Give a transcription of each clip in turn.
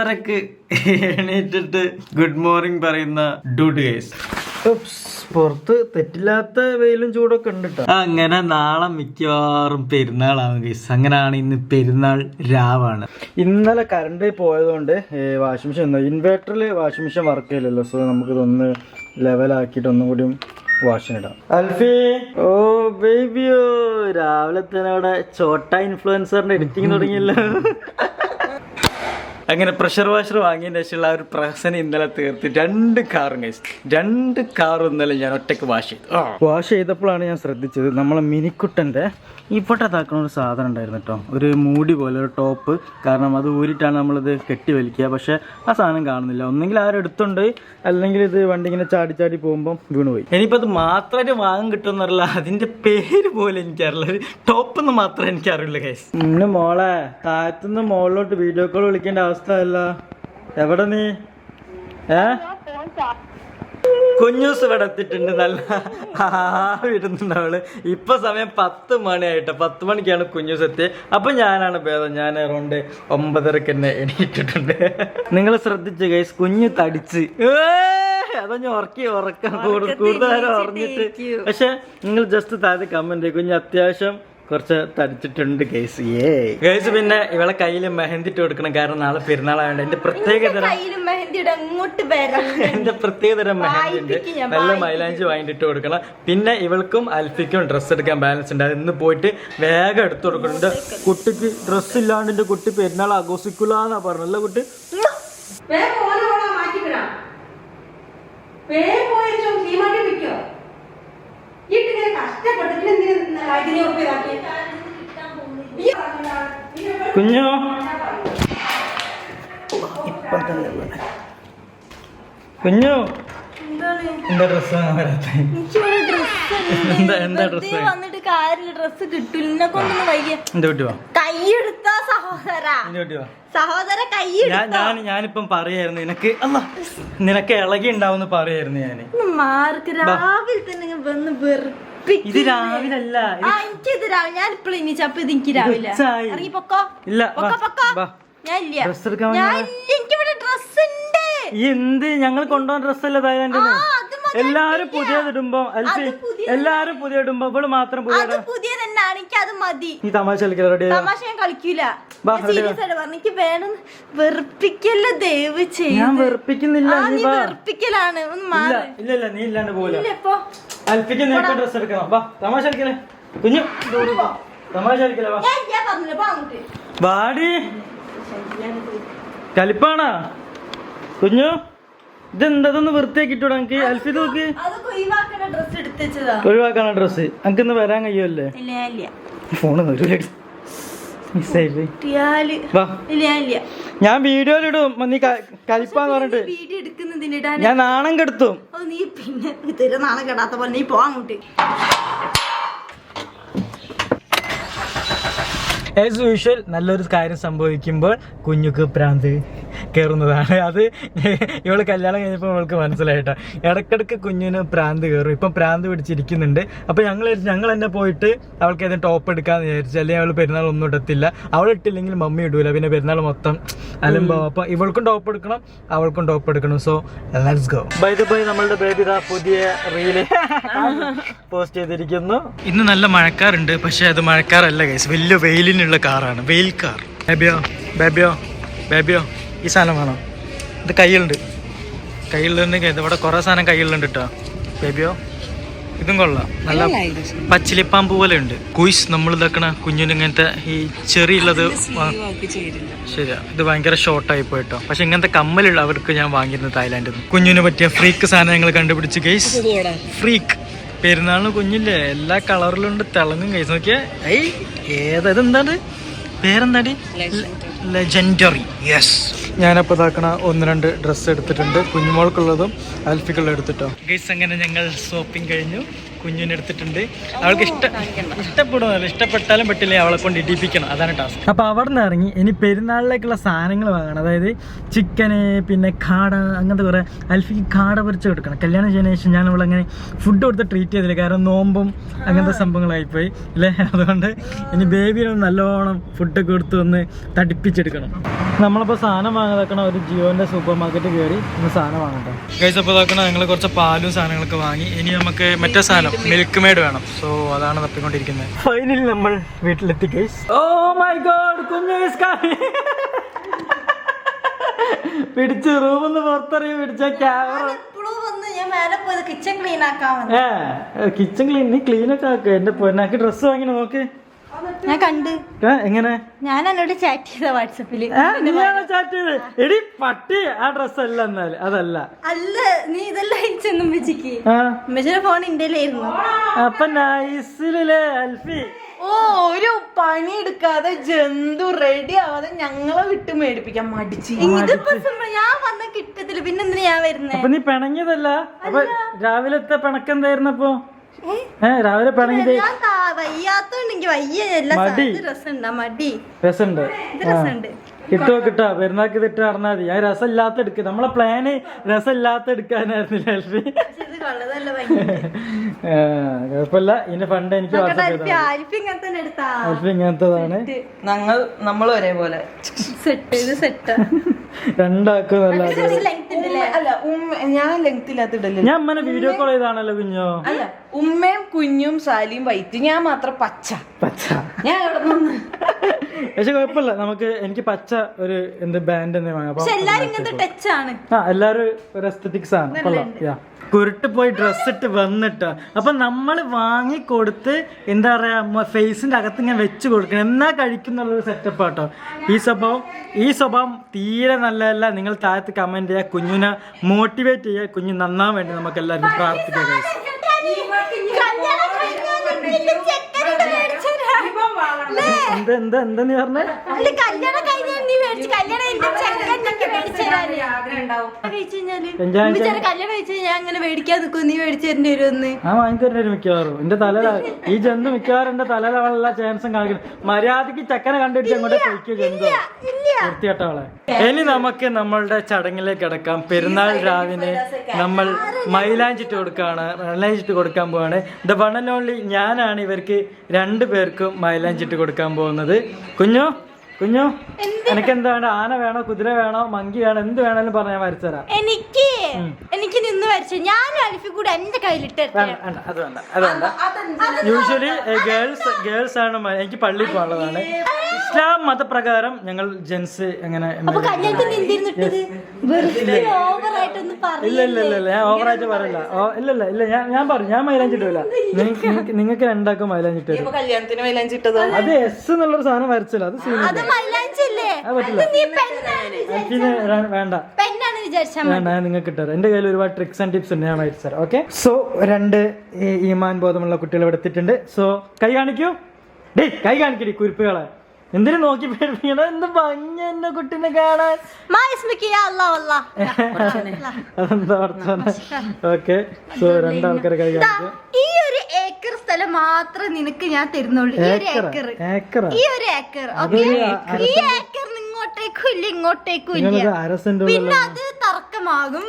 5:30 എണീറ്റിട്ട് good morning പറയുന്ന duty guys. പുറത്ത് തെറ്റില്ലാത്ത വെയിലും ചൂടൊക്കെ ഉണ്ട് കേട്ടോ. അങ്ങനെ നാളെ മിക്കവാറും പെരുന്നാളാണ് ഗൈസ്. അങ്ങനെയാണ് ഇന്ന് പെരുന്നാൾ രാവാണ്. ഇന്നലെ കറണ്ട് പോയതുകൊണ്ട് വാഷിംഗ് മെഷീൻ ഇൻവേർട്ടറിൽ വാഷിംഗ് മെഷീൻ വർക്ക് ചെയ്യില്ലല്ലോ. സോ നമുക്കിതൊന്ന് ലെവലാക്കിയിട്ട് ഒന്നും കൂടി വാഷിനിടാം. അൽഫി ഓ ബേബിയോ, രാവിലെ തന്നെ അവിടെ ചോട്ട ഇൻഫ്ലുവൻസറിന്റെ എഡിറ്റിംഗ് തുടങ്ങിയല്ലോ. അങ്ങനെ പ്രഷർ വാഷർ വാങ്ങിയതിന് ശേഷമുള്ള ഒരു പ്രഹസനം ഇന്നലെ തീർത്ത് 2 കാറും കഴിച്ചു. 2 കാറും ഇന്നലെ ഞാൻ ഒറ്റയ്ക്ക് വാഷ് ചെയ്തു. വാഷ് ചെയ്തപ്പോഴാണ് ഞാൻ ശ്രദ്ധിച്ചത് നമ്മളെ മിനിക്കുട്ടൻ്റെ ഇവിടെ താക്കുന്ന ഒരു സാധനം ഉണ്ടായിരുന്നു കേട്ടോ. ഒരു മൂടി പോലെ ഒരു ടോപ്പ്. കാരണം അത് ഊരിട്ടാണ് നമ്മളിത് കെട്ടി വലിക്കുക. പക്ഷെ ആ സാധനം കാണുന്നില്ല. ഒന്നെങ്കിൽ ആരും എടുത്തുണ്ട്, അല്ലെങ്കിൽ ഇത് വണ്ടി ഇങ്ങനെ ചാടി ചാടി പോകുമ്പോൾ വീണുപോയി. ഇനിയിപ്പോൾ അത് മാത്രമായിട്ട് വാങ്ങാൻ കിട്ടുമെന്നറിയില്ല. അതിൻ്റെ പേര് പോലും എനിക്കറിയില്ല. ഒരു ടോപ്പ് എന്ന് മാത്രമേ എനിക്കറിയില്ല ഗൈസ്. ഇന്ന് മോളെ താഴത്തുനിന്ന് മോളിലോട്ട് വീഡിയോ കോൾ വിളിക്കേണ്ട അവസ്ഥ അല്ല. എവിടെ നീ? കുഞ്ഞൂസ് ഇവിടെ എത്തിയിട്ടുണ്ട്. നല്ല ആവിടുന്നുണ്ട് അവള്. ഇപ്പൊ സമയം 10 മണിയായിട്ട്. 10 മണിക്കാണ് കുഞ്ഞൂസ് എത്തിയത്. അപ്പൊ ഞാനാണ് ഭേദം. ഞാൻ അറൗണ്ട് 9:30 തന്നെ എണീറ്റിട്ടുണ്ട്. നിങ്ങൾ ശ്രദ്ധിച്ചു ഗൈസ്, കുഞ്ഞ് തടിച്ച് അതഞ്ഞ് ഉറക്കം കൂടുതലും ഉറങ്ങിട്ട്. പക്ഷെ നിങ്ങൾ ജസ്റ്റ് താഴെ കമന്റ്, കുഞ്ഞ് അത്യാവശ്യം കുറച്ച് തടിച്ചിട്ടുണ്ട് ഗൈസ്. ഗൈസ് പിന്നെ ഇവളെ കയ്യിൽ മെഹന്തി ഇട്ട് കൊടുക്കണം. കാരണം നാളെ പെരുന്നാളായോണ്ട് എന്റെ പ്രത്യേകതരം മെഹന്തി ഉണ്ട്. നല്ല മൈലാഞ്ചി വാങ്ങിട്ട് കൊടുക്കണം. പിന്നെ ഇവൾക്കും അൽഫിക്കും ഡ്രസ്സ് എടുക്കാൻ ബാലൻസ് ഉണ്ട്. അത് ഇന്ന് പോയിട്ട് വേഗം എടുത്തു കൊടുക്കുന്നുണ്ട്. കുട്ടിക്ക് ഡ്രസ്സ് ഇല്ലാണ്ട് എന്റെ കുട്ടി പെരുന്നാൾ ആഘോഷിക്കൂലെന്നാ പറഞ്ഞല്ല കുട്ടി. കുഞ്ഞോ ഇപ്പം തന്നെ കുഞ്ഞു എന്താ ഡ്രസ് എന്താ ഡ്രസ് വന്നിട്ട് കാര്യമില്ല. ഡ്രസ് കിട്ടില്ല. കൈയെടുത്ത സഹോദര കൈ ഞാനിപ്പം പറയായിരുന്നു നിനക്ക് നിനക്ക് ഇളകി ഉണ്ടാവും പറയായിരുന്നു ഞാന്. മാർക്ക് രാവിലെ തന്നെ വന്ന് ഇത് രാവിലെ അല്ല. എനിക്കിത് രാവിലെ ഞാൻ ഇപ്പോഴും എണീച്ചപ്പോ ഇത് എനിക്ക് രാവിലെ ഇറങ്ങി പൊക്കോ. ഇല്ല എനിക്കിവിടെ ഡ്രസ് ഉണ്ട്. എന്ത് ഞങ്ങൾ കൊണ്ടുപോകുന്ന ഡ്രസ്സല്ലേ തായ്ലാൻഡിൽ നിന്ന്? എല്ലാരും പുതിയതിടുമ്പോ എല്ലാരും പുതിയ ഇടുമ്പോ ഇവള് മാത്രം പുതിയ തന്നെയാണ്. എനിക്ക് അത് മതി. നീ തമാശ കളിക്കില്ല. തമാശ ഞാൻ കളിക്കൂല. എനിക്ക് വേണം. വെറുപ്പിക്കല്ലേ ദയവ് ചെയ്ത്. ഞാൻ വെറുപ്പിക്കുന്നില്ല. വെറുപ്പിക്കലാണ്. ഇല്ല നീ ഇല്ലാണ്ട് പോകില്ല. അൽഫിക്ക് നേരത്തെ ഡ്രസ് എടുക്കണം. വാ തമാശ കളിക്കലേ കുഞ്ഞു. തമാശ കളിക്കലേ വാടി. കലിപ്പാണാ കുഞ്ഞു? ഇതെന്തൊന്ന് വൃത്തിയാക്കിട്ടോ എനിക്ക്? അൽഫി നോക്ക്, ഒഴിവാക്കാണ് ഡ്രസ്. എനിക്ക് ഇന്ന് വരാൻ കഴിയുമല്ലേ? ഫോണ് ഞാൻ വീഡിയോയിലിടും. നീ കലിപ്പാന്ന് പറഞ്ഞിട്ട് ഞാൻ നാണം കെടുത്തും. നീ പിന്നെ നാണം കെടാത്ത പോലെ നീ പോവാൻ കൂട്ടി. ആസ് യൂഷ്വൽ നല്ലൊരു കാര്യം സംഭവിക്കുമ്പോൾ കുഞ്ഞുക്ക് പ്രാന്ത് കയറുന്നതാണ്. അത് ഇവള് കല്യാണം കഴിഞ്ഞപ്പോൾ ഇവൾക്ക് മനസ്സിലായിട്ടാ. ഇടക്കിടക്ക് കുഞ്ഞിന് പ്രാന്ത് കയറും. ഇപ്പം പ്രാന്ത് പിടിച്ചിരിക്കുന്നുണ്ട്. അപ്പോൾ ഞങ്ങൾ തന്നെ പോയിട്ട് അവൾക്ക് ഏതെങ്കിലും ടോപ്പ് എടുക്കാന്ന് വിചാരിച്ചു. അല്ലെങ്കിൽ അവൾ പെരുന്നാൾ ഒന്നും ഇടത്തില്ല. അവൾ ഇട്ടില്ലെങ്കിൽ മമ്മി ഇടൂല. പിന്നെ പെരുന്നാൾ മൊത്തം അലമ്പാവും. അപ്പോൾ ഇവൾക്കും ടോപ്പ് എടുക്കണം, അവൾക്കും ടോപ്പ് എടുക്കണം. So let's go. By the by നമ്മളുടെ ബേബി ദാ പുതിയ റീല് പോസ്റ്റ് ചെയ്തിരിക്കുന്നു. ഇന്ന് നല്ല മഴക്കാറുണ്ട്. പക്ഷെ അത് മഴക്കാറല്ല ഗൈസ്, വലിയ വെയിലിനുള്ള കാറാണ്. വെയിൽ കാർ. ബേബിയോ ഈ സാധനം വേണം. ഇത് കയ്യിലുണ്ടെങ്കിൽ ഇവിടെ കുറേ സാധനം കയ്യിലുണ്ട് കേട്ടോ. ബേബിയോ ഇതും കൊള്ളാം. നല്ല പച്ചിലിപ്പാമ്പ് പോലെ ഉണ്ട്. കുയിസ് നമ്മൾ ഇതാക്കണ കുഞ്ഞിന് ഇങ്ങനത്തെ ഈ ചെറിയുള്ളത് ശരിയാ. ഇത് ഭയങ്കര ഷോർട്ടായി പോയിട്ടോ. പക്ഷെ ഇങ്ങനത്തെ കമ്മലുള്ള അവർക്ക് ഞാൻ വാങ്ങിയിരുന്നു തായ്ലാൻഡിൽ നിന്ന്. കുഞ്ഞിന് പറ്റിയ ഫ്രീക്ക് സാധനം ഞങ്ങൾ കണ്ടുപിടിച്ച് ഗൈസ്. ഫ്രീക്ക് പെരുന്നാളിന് കുഞ്ഞില്ലേ എല്ലാ കളറിലുണ്ട്. തിളങ്ങും ഗൈസ്. നോക്കിയേ ഇതെന്താണ് പേരെന്താടി? ലെജൻഡറി. യെസ്. ഞാനപ്പോൾ ഇതാക്കണ 1-2 ഡ്രസ്സ് എടുത്തിട്ടുണ്ട്. കുഞ്ഞുമോൾക്കുള്ളതും അൽഫിക്കുള്ള എടുത്തിട്ടോ ഗൈസ്. അങ്ങനെ ഞങ്ങൾ ഷോപ്പിംഗ് കഴിഞ്ഞു. കുഞ്ഞിനെ എടുത്തിട്ടുണ്ട്. അവൾക്ക് ഇഷ്ടപ്പെടുമല്ലോ. ഇഷ്ടപ്പെട്ടാലും പറ്റില്ലേ, അവളെ കൊണ്ട് ഇടിപ്പിക്കണം. അതാണ് ടാസ്ക്. അപ്പോൾ അവിടെ നിന്ന് ഇറങ്ങി ഇനി പെരുന്നാളിലേക്കുള്ള സാധനങ്ങൾ വാങ്ങണം. അതായത് ചിക്കന്, പിന്നെ കാട, അങ്ങനത്തെ കുറേ. അൽഫിക്ക് കാട പൊരിച്ച് കൊടുക്കണം. കല്യാണം ചെയ്യുന്ന ശേഷം ഞാൻ അവളങ്ങനെ ഫുഡ് കൊടുത്ത് ട്രീറ്റ് ചെയ്തില്ല. കാരണം നോമ്പും അങ്ങനത്തെ സംഭവങ്ങളായിപ്പോയി അല്ലേ. അതുകൊണ്ട് ഇനി ബേബിനൊന്ന് നല്ലോണം ഫുഡൊക്കെ കൊടുത്ത് ഒന്ന് തടിപ്പിച്ച് പിടിച്ചെടുക്കണം. നമ്മളിപ്പോൾ സാധനം വാങ്ങാതാക്കണം. ഒരു ജിയോന്റെ സൂപ്പർ മാർക്കറ്റ് കയറി ഒന്ന് സാധനം വാങ്ങട്ടെ ഗൈസ്. അപ്പോൾ ഇതാക്കണം ഞങ്ങൾ കുറച്ച് പാലും സാധനങ്ങളൊക്കെ വാങ്ങി. ഇനി നമുക്ക് മറ്റേ സാധനം മിൽക്ക് മെയ്ഡ് വേണം. സോ അതാണ് തപ്പിക്കൊണ്ടിരിക്കുന്നത്. ഫൈനലി നമ്മൾ വീട്ടിലെത്തി ഗൈസ്. ഓ മൈ ഗോഡ്, കുഞ്ഞു പിടിച്ച് റൂമിന്ന് പുറത്തിറങ്ങി പിടിച്ച ക്യാമറ. കിച്ചൺ ക്ലീൻ നീ ക്ലീൻ ഒക്കെ ആക്കുക. എന്റെ പൊന്നാക്കി ഡ്രസ് വാങ്ങി നോക്ക്. ഞാൻ കണ്ട്. എങ്ങനെ? ഞാൻ എന്നോട് ചാറ്റ് ചെയ്ത വാട്സാപ്പില്. ചാറ്റ് ചെയ്ത് എടി പട്ടി ആ ഡ്രസ് അല്ല. എന്നാൽ അതല്ല. അല്ല, നീ ഇതെല്ലാം അയച്ചെന്നും ഉമ്മച്ചിക്ക്. ഉമ്മച്ചിയുടെ ഫോൺ ഇന്ത്യയിലായിരുന്നു. അപ്പൊ നൈസിലേ അൽഫി. ഓ, ഒരു പണി എടുക്കാതെ ജന്തു റെഡി ആവാതെ ഞങ്ങളെ വിട്ട് മേടിപ്പിക്കാൻ മടിച്ചു. ഇതിപ്പോ ഞാൻ വന്ന കിട്ടത്തില്ല. പിന്നെന്തിനാ ഞാൻ വരുന്നേ? അപ്പൊ നീ പിണങ്ങിയതല്ല. അപ്പൊ രാവിലത്തെ പിണക്കെന്തായിരുന്നു? അപ്പൊ രാവിലെ പിണങ്ങിയത് വയ്യാത്തോണ്ട് എനിക്ക് വയ്യ. എല്ലാ രസമുണ്ട്. മടി രസമുണ്ട്. കിട്ടോ പെരുന്നാക്ക് ഇതിട്ട് നടന്നാൽ മതി. ഞാൻ രസമില്ലാത്ത എടുക്കുക. നമ്മളെ പ്ലാന് രസമില്ലാത്ത എടുക്കാനായിരുന്നില്ല അൽഫി. കുഴപ്പമില്ല. ഇതിന്റെ ഫണ്ട് എനിക്ക് അൽഫി ഇങ്ങനത്തതാണ്. നമ്മൾ ഒരേപോലെ രണ്ടാക്കും നല്ല. അല്ല ഞാൻ ലെങ്ത് ഇല്ലാത്ത ഇടല്ലേ. ഞാൻ അമ്മനെ വീഡിയോ കോൾ ചെയ്താണല്ലോ കുഞ്ഞോ. അല്ല, ഉമ്മയും കുഞ്ഞും സാലിയും വൈറ്റ്, ഞാൻ മാത്രം പച്ച. ഞാൻ എവിടെ നിന്ന്? പക്ഷെ കുഴപ്പമില്ല. എനിക്ക് പച്ച ഒരു എന്ത് ബാൻഡ് വാങ്ങാം. എല്ലാരും ഒരു എസ്തറ്റിക്സ് ആണ്. കൊള്ളാം. കുരുട്ട് പോയി ഡ്രസ് ഇട്ട് വന്നിട്ടാ. അപ്പൊ നമ്മള് വാങ്ങിക്കൊടുത്ത് എന്താ പറയാ ഫേസിന്റെ അകത്ത് ഇങ്ങനെ വെച്ച് കൊടുക്കണം. എന്നാ കഴിക്കുന്നുള്ളൊരു സെറ്റപ്പ് ആട്ടോ ഈ സ്വഭാവം തീരെ നല്ലതല്ല. നിങ്ങൾ താഴത്ത് കമന്റ് ചെയ്യുക. കുഞ്ഞിനെ മോട്ടിവേറ്റ് ചെയ്യുക. കുഞ്ഞ് നന്നാൻ വേണ്ടി നമുക്ക് എല്ലാവർക്കും പ്രാർത്ഥിക്കാം. എന്താ നീ പറഞ്ഞേ? വാങ്ങിത്തരേണ്ടി മിക്കവാറും എന്റെ തല ഈ ജന്തു മിക്കവാറും എന്റെ തലയിലുള്ള ചാൻസും കാണിക്കണം. മര്യാദക്ക് ചക്കനെ കണ്ടിട്ട് അങ്ങോട്ട് പൊയ്ക്കോ ജന്തു വൃത്തിയാട്ടവളെ. ഇനി നമുക്ക് നമ്മളുടെ ചടങ്ങിലേക്ക് കിടക്കാം. പെരുന്നാൾ രാവിലെ നമ്മൾ മൈലാഞ്ചിട്ട് കൊടുക്കാൻ പോവാണ്. ദ വൺ ആൻഡ് ഓൺലി ഞാനാണ് ഇവർക്ക് 2 പേർക്കും മൈലാഞ്ചിട്ട് കൊടുക്കാൻ പോകുന്നത്. കുഞ്ഞു എനിക്ക് എന്താ വേണ്ട? ആന വേണോ, കുതിര വേണോ, മങ്കി വേണോ, എന്ത് വേണേലും പറഞ്ഞാൽ വരച്ചുതരാം. എനിക്ക് നിന്ന് വരച്ചു. ഞാനും അൽഫി കൂടെ എന്റെ കയ്യിലിട്ട്. അത് വേണ്ട. യൂഷ്വലി ഗേൾസ് ആണ്. എനിക്ക് പള്ളിയിൽ പോകാനുള്ളതാണ്. ഇസ്ലാം മതപ്രകാരം ഞങ്ങൾ ജെൻസ് അങ്ങനെ ഇല്ല ഞാൻ ഓവറായിട്ട് പറയില്ല. ഇല്ല ഞാൻ പറഞ്ഞു. ഞാൻ മൈലാഞ്ചിട്ടില്ല. നിങ്ങൾക്ക് 2 മൈലാഞ്ചിട്ട് അത് എസ് എന്നുള്ളൊരു സാധനം വരച്ചില്ല. അത് സീനില്ല. വേണ്ട നിങ്ങൾക്ക് ഇട്ടത്. എന്റെ കയ്യിൽ ഒരുപാട് ട്രിക്സ് ആൻഡ് ടിപ്സ് ഉണ്ട്. ഞാൻ വരച്ചു. ഓക്കെ. സോ 2 ഈമാൻ ബോധമുള്ള കുട്ടികൾ ഇവിടെ എത്തിയിട്ടുണ്ട്. സോ കൈ കാണിക്കൂ. കൈ കാണിക്കടി കുരിപ്പുകളെ. എന്തിനു നോക്കി പേടിപ്പിക്കണ? എന്ത് ഭംഗി എന്റെ കുട്ടീനെ കാണാൻ. അതെന്താ പഠിച്ചോനെ. ഓക്കെ. സോ 2 ആൾക്കാരെ കൈ കാണിക്കും. ഈ ഒരു ഏക്കർ സ്ഥലം മാത്രം നിനക്ക് ഞാൻ തരുന്നുള്ളൂ. ഈ ഒരു ഏക്കർ. ഈ ഏക്കർ ഇങ്ങോട്ടേക്കും ഇല്ല ഇങ്ങോട്ടേക്കും ഇല്ല. പിന്നെ അത് തർക്കമാകും.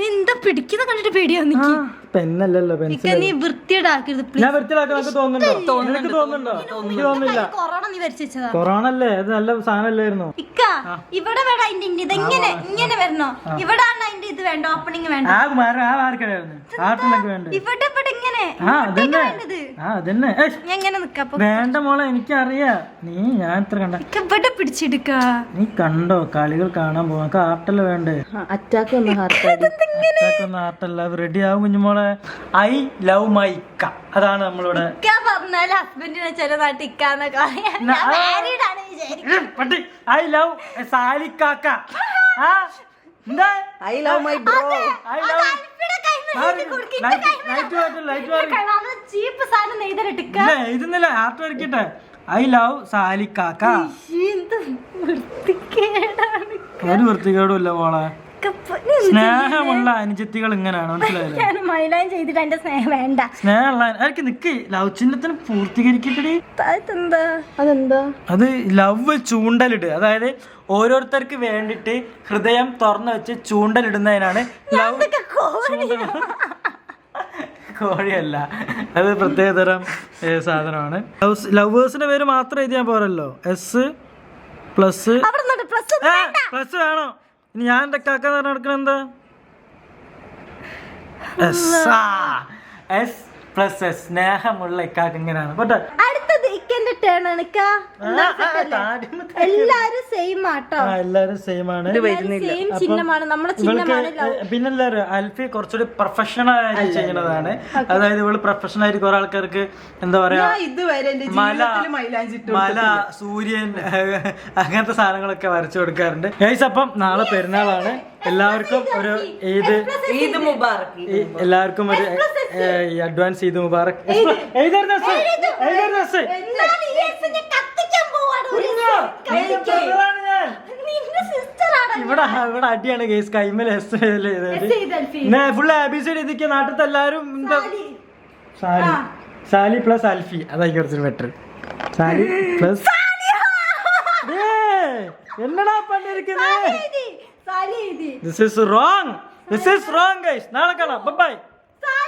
എന്താ പിടിക്കുന്ന കണ്ടിട്ട് പേടിയാ? പെന്നല്ലല്ലോ നീ വൃത്തിയേടാക്കരുത്. കൊറോണ നീ വരച്ചതാ. കൊറോണ അല്ലേ? അത് നല്ല സാധനല്ലായിരുന്നു. ഇവിടെ വേണ്ട അതിന്റെ ഇതെങ്ങനെ ഇങ്ങനെ വരണോ? ഇവിടെ അതിന്റെ ഇത് വേണ്ട. ഓപ്പണിങ് വേണ്ട. ഇവിടെ ഇങ്ങനെ എങ്ങനെ നിക്കാ? വേണ്ട മോളെ, എനിക്കറിയാം. ഞാൻ ഇത്ര കണ്ട ഇവിടെ പിടിച്ചെടുക്ക. നീ കണ്ടോ കളികൾ കാണാൻ പോവാ. ഹാർട്ടല്ല വേണ്ടേ? അറ്റാക്ക് വന്ന ഹാർട്ടല്ല. റെഡി ആവും കുഞ്ഞുമോളെ. ഐ ലവ് മൈ ഇക്ക. അതാണ് നമ്മളിവിടെ പറഞ്ഞാല് ഹസ്ബൻഡിനെ ചില നാട്ടിൽ ഐ ലവ് സാലിക്കാക്ക. I love my bro. ഇതൊന്നല്ല ഹാർട്ട് വരയ്ക്കട്ടെ. ഐ ലവ് സാലിക്കാക്ക. ഒരു വൃത്തികേടും ഇല്ല മോളെ. സ്നേഹമുള്ള അനുജത്തികൾ ഇങ്ങനെയാണ്. മനസ്സിലായില്ലേ? സ്നേഹമുള്ള എനിക്ക് നിക്ക് ലവ് ചിഹ്നത്തിന് പൂർത്തീകരിക്കട്ടെ. അത് ലവ് ചൂണ്ടലിട്. അതായത് ഓരോരുത്തർക്ക് വേണ്ടിട്ട് ഹൃദയം തുറന്നു വെച്ച് ചൂണ്ടലിടുന്നതിനാണ് ലവ്. കോഴിയല്ല, അത് പ്രത്യേകതരം സാധനമാണ്. ലവേഴ്സിന്റെ പേര് മാത്രം എഴുതിയാൽ പോരല്ലോ. പ്ലസ് അവിടെ നിന്നോട്ട് പ്ലസ് പ്ലസ് വേണോ? ഇനി ഞാൻ എന്റെ കാക്ക നടക്കണ എന്താ? എസ് പ്ലസ് എസ്, സ്നേഹമുള്ള ഇക്കാക്ക് ഇങ്ങനെയാണ്. പോട്ടെ, അടുത്തത് ഇക്കന്റെ ടേൺ ആണ് ഇക്ക. എല്ലാരും സെയിം ആട്ടോ, എല്ലാരും സെയിം ആണ്, സെയിം ചിഹ്നമാണ്, നമ്മുടെ ചിഹ്നമാണ്. പിന്നെ എല്ലാവരും അൽഫി കുറച്ചുകൂടി പ്രൊഫഷണൽ ആയിട്ട് ചെയ്യുന്നതാണ്. അതായത് ഇവള് പ്രൊഫഷണൽ ആയിട്ട് കുറെ ആൾക്കാർക്ക് എന്താ പറയാ, ഇതുവരെ മല, സൂര്യൻ, അങ്ങനത്തെ സാധനങ്ങളൊക്കെ വരച്ചു കൊടുക്കാറുണ്ട്. ഗൈസ്, അപ്പം നാളെ പെരുന്നാളാണ്. എല്ലാവർക്കും ഒരു ഈദ് മുബാറക്. എല്ലാവർക്കും ഒരു അഡ്വാൻസ് ഈദ് മുബാറക്. ഇവിടെ അടിയാണ് ഗൈസ്, കൈമൽ ഫുള്ള് ABCD ഇതൊക്കെ നാട്ടിലത്തെ എല്ലാരും സാലി, സാലി പ്ലസ് അൽഫി, അതായിരിക്കും കുറച്ച് ബെറ്റർ. സാലി പ്ലസ് എന്നടാ പണ്ടിരിക്കുന്നത്. This is wrong guys. നാളെ കാണാം. Bye bye.